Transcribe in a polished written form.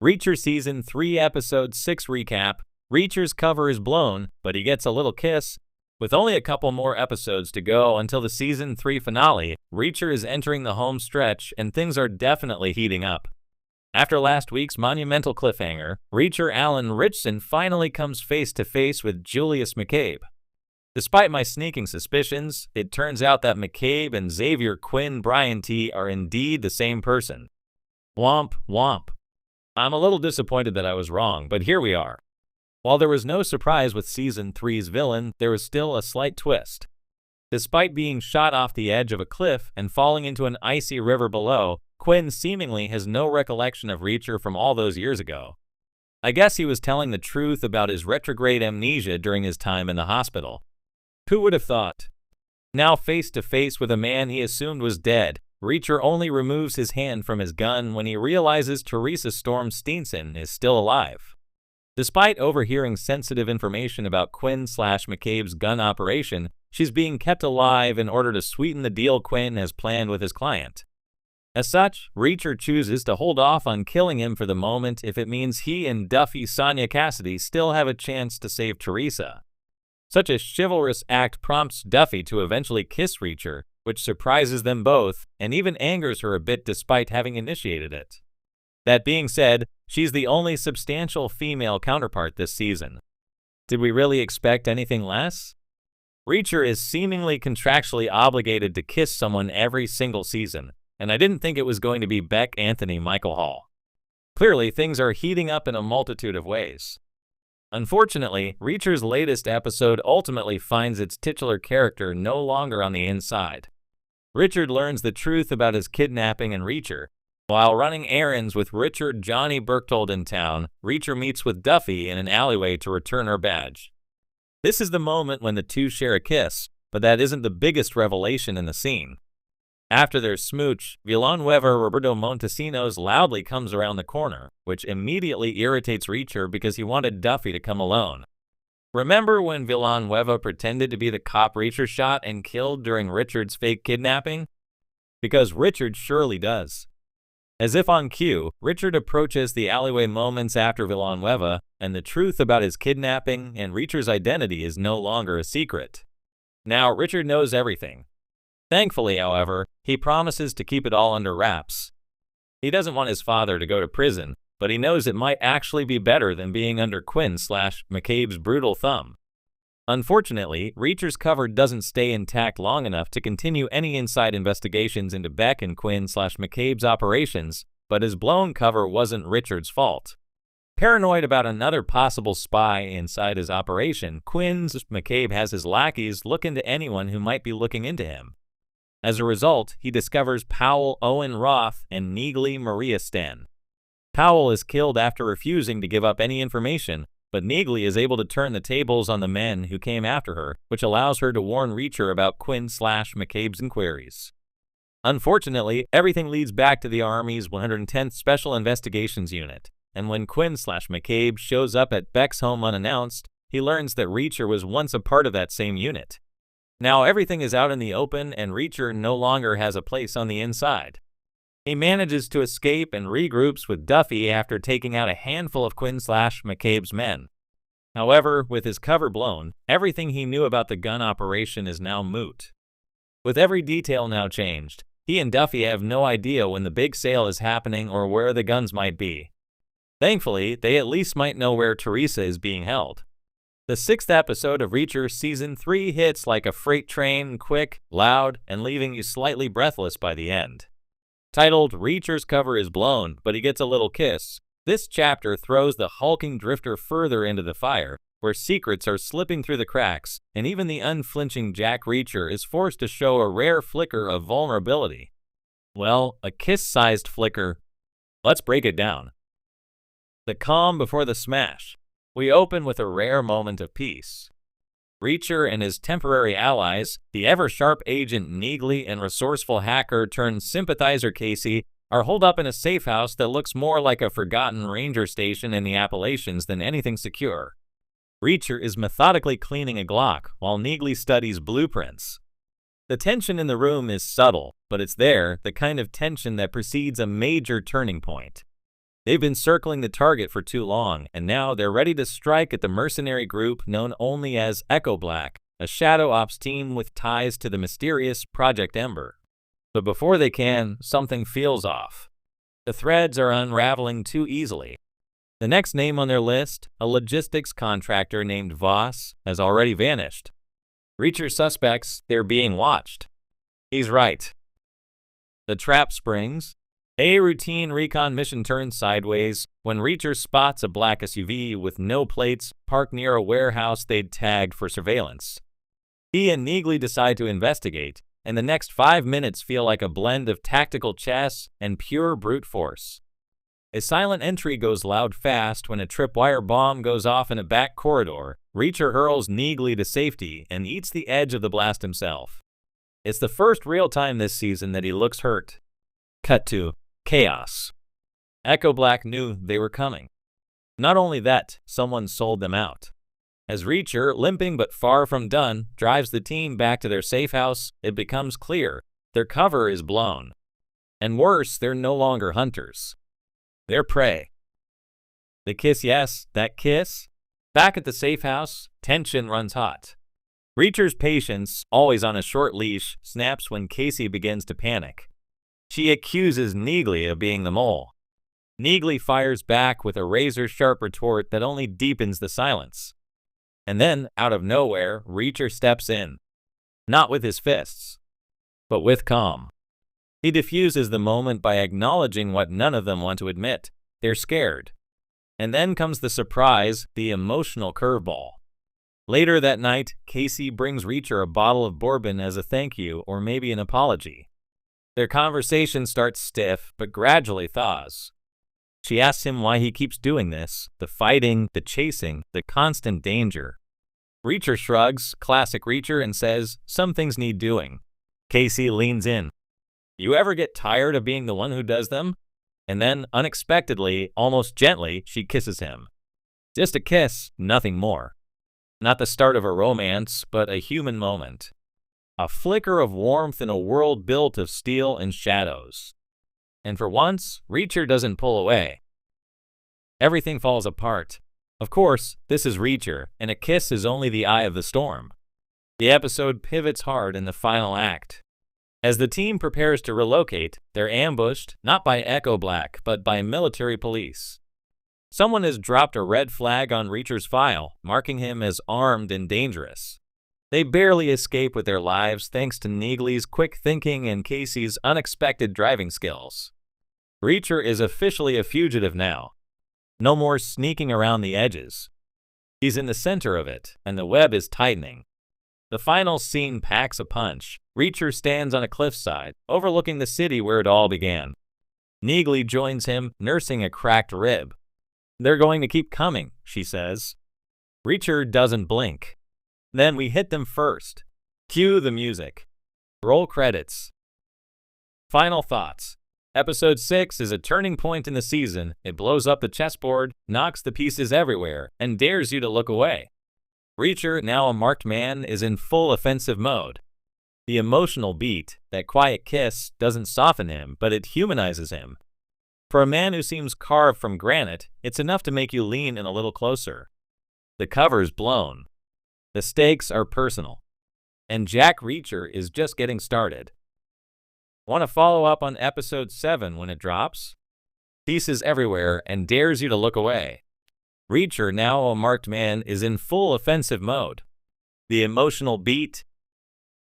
Reacher Season 3 Episode 6 Recap. Reacher's cover is blown, but he gets a little kiss. With only a couple more episodes to go until the Season 3 finale, Reacher is entering the home stretch and things are definitely heating up. After last week's monumental cliffhanger, Reacher Alan Ritchson finally comes face to face with Julius McCabe. Despite my sneaking suspicions, it turns out that McCabe and Xavier Quinn Bryant are indeed the same person. Womp womp. I'm a little disappointed that I was wrong, but here we are. While there was no surprise with Season 3's villain, there was still a slight twist. Despite being shot off the edge of a cliff and falling into an icy river below, Quinn seemingly has no recollection of Reacher from all those years ago. I guess he was telling the truth about his retrograde amnesia during his time in the hospital. Who would have thought? Now face to face with a man he assumed was dead, Reacher only removes his hand from his gun when he realizes Teresa Storm Steenson is still alive. Despite overhearing sensitive information about Quinn/McCabe's gun operation, she's being kept alive in order to sweeten the deal Quinn has planned with his client. As such, Reacher chooses to hold off on killing him for the moment if it means he and Duffy Sonia Cassidy still have a chance to save Teresa. Such a chivalrous act prompts Duffy to eventually kiss Reacher, which surprises them both and even angers her a bit despite having initiated it. That being said, she's the only substantial female counterpart this season. Did we really expect anything less? Reacher is seemingly contractually obligated to kiss someone every single season, and I didn't think it was going to be Beck Anthony Michael Hall. Clearly, things are heating up in a multitude of ways. Unfortunately, Reacher's latest episode ultimately finds its titular character no longer on the inside. Richard learns the truth about his kidnapping and Reacher. While running errands with Richard Johnny Berchtold in town, Reacher meets with Duffy in an alleyway to return her badge. This is the moment when the two share a kiss, but that isn't the biggest revelation in the scene. After their smooch, Villanueva Roberto Montesinos loudly comes around the corner, which immediately irritates Reacher because he wanted Duffy to come alone. Remember when Villanueva pretended to be the cop Reacher shot and killed during Richard's fake kidnapping? Because Richard surely does. As if on cue, Richard approaches the alleyway moments after Villanueva, and the truth about his kidnapping and Reacher's identity is no longer a secret. Now Richard knows everything. Thankfully, however, he promises to keep it all under wraps. He doesn't want his father to go to prison, but he knows it might actually be better than being under Quinn/McCabe's brutal thumb. Unfortunately, Reacher's cover doesn't stay intact long enough to continue any inside investigations into Beck and Quinn/McCabe's operations, but his blown cover wasn't Richard's fault. Paranoid about another possible spy inside his operation, McCabe has his lackeys look into anyone who might be looking into him. As a result, he discovers Powell Owen Roth and Neagley Maria Sten. Powell is killed after refusing to give up any information, but Neagley is able to turn the tables on the men who came after her, which allows her to warn Reacher about Quinn/McCabe's inquiries. Unfortunately, everything leads back to the Army's 110th Special Investigations Unit, and when Quinn/McCabe shows up at Beck's home unannounced, he learns that Reacher was once a part of that same unit. Now everything is out in the open and Reacher no longer has a place on the inside. He manages to escape and regroups with Duffy after taking out a handful of Quinn/McCabe's men. However, with his cover blown, everything he knew about the gun operation is now moot. With every detail now changed, he and Duffy have no idea when the big sale is happening or where the guns might be. Thankfully, they at least might know where Teresa is being held. The 6th episode of Reacher Season 3 hits like a freight train, quick, loud, and leaving you slightly breathless by the end. Titled Reacher's Cover is Blown, but he gets a little kiss, this chapter throws the hulking drifter further into the fire, where secrets are slipping through the cracks, and even the unflinching Jack Reacher is forced to show a rare flicker of vulnerability. Well, a kiss-sized flicker. Let's break it down. The calm before the smash. We open with a rare moment of peace. Reacher and his temporary allies, the ever-sharp agent Neagley and resourceful hacker-turned-sympathizer Casey, are holed up in a safe house that looks more like a forgotten ranger station in the Appalachians than anything secure. Reacher is methodically cleaning a Glock while Neagley studies blueprints. The tension in the room is subtle, but it's there, the kind of tension that precedes a major turning point. They've been circling the target for too long, and now they're ready to strike at the mercenary group known only as Echo Black, a shadow ops team with ties to the mysterious Project Ember. But before they can, something feels off. The threads are unraveling too easily. The next name on their list, a logistics contractor named Voss, has already vanished. Reacher suspects they're being watched. He's right. The trap springs. A routine recon mission turns sideways when Reacher spots a black SUV with no plates parked near a warehouse they'd tagged for surveillance. He and Neagley decide to investigate, and the next 5 minutes feel like a blend of tactical chess and pure brute force. A silent entry goes loud fast when a tripwire bomb goes off in a back corridor. Reacher hurls Neagley to safety and eats the edge of the blast himself. It's the first real time this season that he looks hurt. Cut to chaos. Echo Black knew they were coming. Not only that, someone sold them out. As Reacher, limping but far from done, drives the team back to their safe house, it becomes clear their cover is blown. And worse, they're no longer hunters. They're prey. The kiss, yes, that kiss. Back at the safe house, tension runs hot. Reacher's patience, always on a short leash, snaps when Casey begins to panic. She accuses Neagley of being the mole. Neagley fires back with a razor-sharp retort that only deepens the silence. And then, out of nowhere, Reacher steps in. Not with his fists, but with calm. He diffuses the moment by acknowledging what none of them want to admit. They're scared. And then comes the surprise, the emotional curveball. Later that night, Casey brings Reacher a bottle of bourbon as a thank you or maybe an apology. Their conversation starts stiff, but gradually thaws. She asks him why he keeps doing this, the fighting, the chasing, the constant danger. Reacher shrugs, classic Reacher, and says, some things need doing. Casey leans in. You ever get tired of being the one who does them? And then, unexpectedly, almost gently, she kisses him. Just a kiss, nothing more. Not the start of a romance, but a human moment. A flicker of warmth in a world built of steel and shadows. And for once, Reacher doesn't pull away. Everything falls apart. Of course, this is Reacher, and a kiss is only the eye of the storm. The episode pivots hard in the final act. As the team prepares to relocate, they're ambushed, not by Echo Black, but by military police. Someone has dropped a red flag on Reacher's file, marking him as armed and dangerous. They barely escape with their lives thanks to Neagley's quick thinking and Casey's unexpected driving skills. Reacher is officially a fugitive now. No more sneaking around the edges. He's in the center of it, and the web is tightening. The final scene packs a punch. Reacher stands on a cliffside, overlooking the city where it all began. Neagley joins him, nursing a cracked rib. They're going to keep coming, she says. Reacher doesn't blink. Then we hit them first. Cue the music. Roll credits. Final thoughts. Episode 6 is a turning point in the season. It blows up the chessboard, knocks the pieces everywhere, and dares you to look away. Reacher, now a marked man, is in full offensive mode. The emotional beat, that quiet kiss, doesn't soften him, but it humanizes him. For a man who seems carved from granite, it's enough to make you lean in a little closer. The cover's blown. The stakes are personal. And Jack Reacher is just getting started. Want to follow up on episode 7 when it drops? Pieces everywhere and dares you to look away. Reacher, now a marked man, is in full offensive mode. The emotional beat,